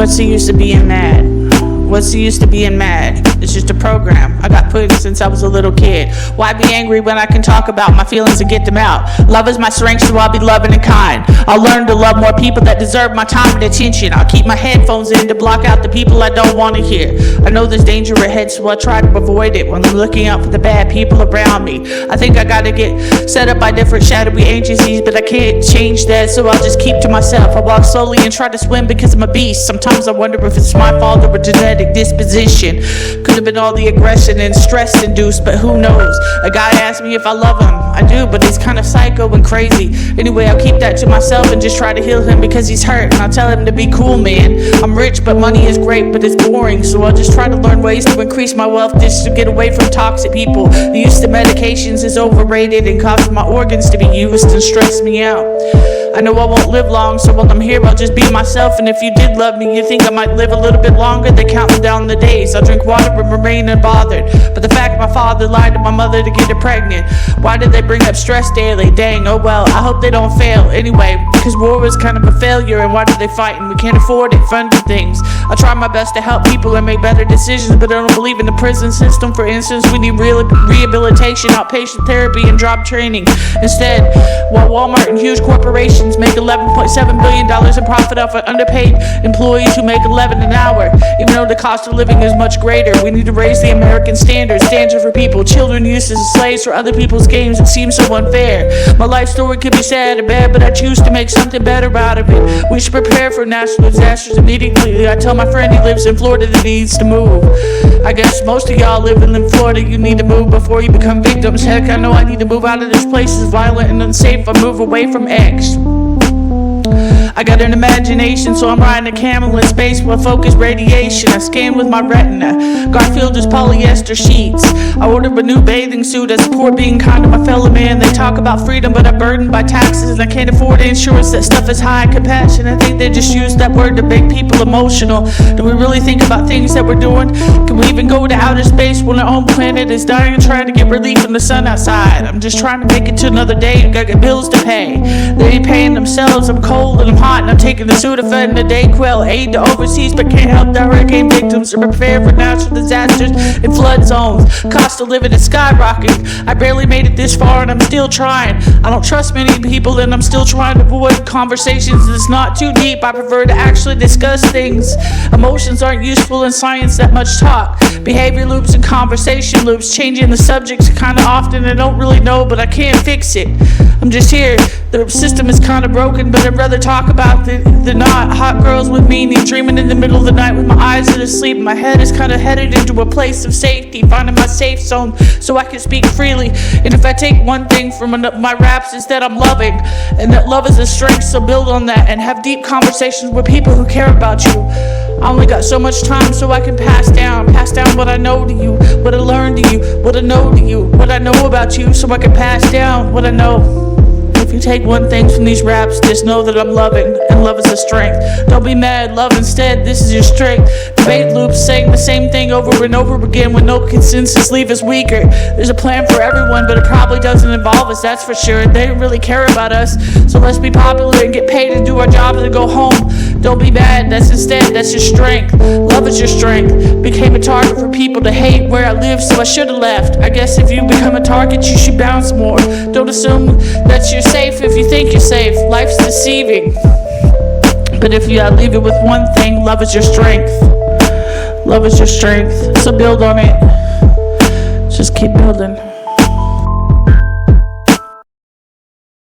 What's the use of being mad? What's the use to being mad? It's just a program I got put in since I was a little kid. Why be angry when I can talk about my feelings and get them out? Love is my strength, so I'll be loving and kind. I'll learn to love more people that deserve my time and attention. I'll keep my headphones in to block out the people I don't want to hear. I know there's danger ahead, so I try to avoid it when I'm looking out for the bad people around me. I think I gotta get set up by different shadowy agencies, but I can't change that, so I'll just keep to myself. I walk slowly and try to swim because I'm a beast. Sometimes I wonder if it's my fault or a genetic disposition. Could have been all the aggression and stress induced, but who knows? A guy asked me if I love him. I do, but he's kind of psycho and crazy. Anyway, I'll keep that to myself and just try to heal him because he's hurt, and I'll tell him to be cool, man. I'm rich, but money is great, but it's boring, so I'll just try to learn ways to increase my wealth just to get away from toxic people. The use of medications is overrated and causes my organs to be used and stress me out. I know I won't live long, so while I'm here, I'll just be myself. And if you did love me, you think I might live a little bit longer? They count down the days. I'll drink water and remain unbothered. But the fact my father lied to my mother to get her pregnant, why did they bring up stress daily? Dang, oh well, I hope they don't fail. Anyway, because war was kind of a failure, and why did they fight? And we can't afford it, funded things. I try my best to help people and make better decisions, but I don't believe in the prison system. For instance, we need real rehabilitation, outpatient therapy, and job training. Instead, while Walmart and huge corporations make $11.7 billion in profit off of underpaid employees who make $11 an hour, even though the cost of living is much greater. We need to raise the American standard for people. Children used as slaves for other people's games. It seems so unfair. My life story could be sad or bad, but I choose to make something better out of it. We should prepare for natural disasters immediately. I tell my friend he lives in Florida that he needs to move. I guess most of y'all living in Florida, you need to move before you become victims. Heck, I know I need to move out of this place. It's violent and unsafe. I move away from X. I got an imagination, so I'm riding a camel in space with focused radiation. I scan with my retina. Garfield is polyester sheets. I ordered a new bathing suit as a poor being kind to my fellow man. They talk about freedom, but I'm burdened by taxes and I can't afford insurance. That stuff is high compassion. I think they just use that word to make people emotional. Do we really think about things that we're doing? Can we even go to outer space when our own planet is dying and trying to get relief from the sun outside? I'm just trying to make it to another day and gotta get bills to pay. They ain't paying themselves. I'm cold and I'm hot, and I'm taking the Sudafed and the Dayquil, aid to overseas, but can't help the hurricane victims to prepare for natural disasters and flood zones. Cost of living is skyrocketing. I barely made it this far and I'm still trying. I don't trust many people and I'm still trying to avoid conversations that's not too deep. I prefer to actually discuss things. Emotions aren't useful in science, that much talk. Behavior loops and conversation loops, changing the subjects kind of often. I don't really know, but I can't fix it. I'm just here. The system is kind of broken, but I'd rather talk about the not. Hot girls with meaning, dreaming in the middle of the night with my eyes that are asleep. My head is kind of headed into a place of safety, finding my safe zone so I can speak freely. And if I take one thing from my raps, it's that I'm loving, and that love is a strength, so build on that and have deep conversations with people who care about you. I only got so much time, so I can pass down what I know to you, what I learned to you, what I know to you, what I know about you, so I can pass down what I know. If you take one thing from these raps, just know that I'm loving, and love is a strength. Don't be mad, love instead, this is your strength. Debate loops saying the same thing over and over again with no consensus leave us weaker. There's a plan for everyone, but it probably doesn't involve us, that's for sure. They don't really care about us, so let's be popular and get paid and do our jobs and go home. Don't be mad, that's your strength. Love is your strength. Became a target for people to hate where I live, so I should have left. I guess if you become a target, you should bounce more. Don't assume that you're safe if you think you're safe. Life's deceiving. But if you leave it with one thing, love is your strength. Love is your strength. So build on it. Just keep building.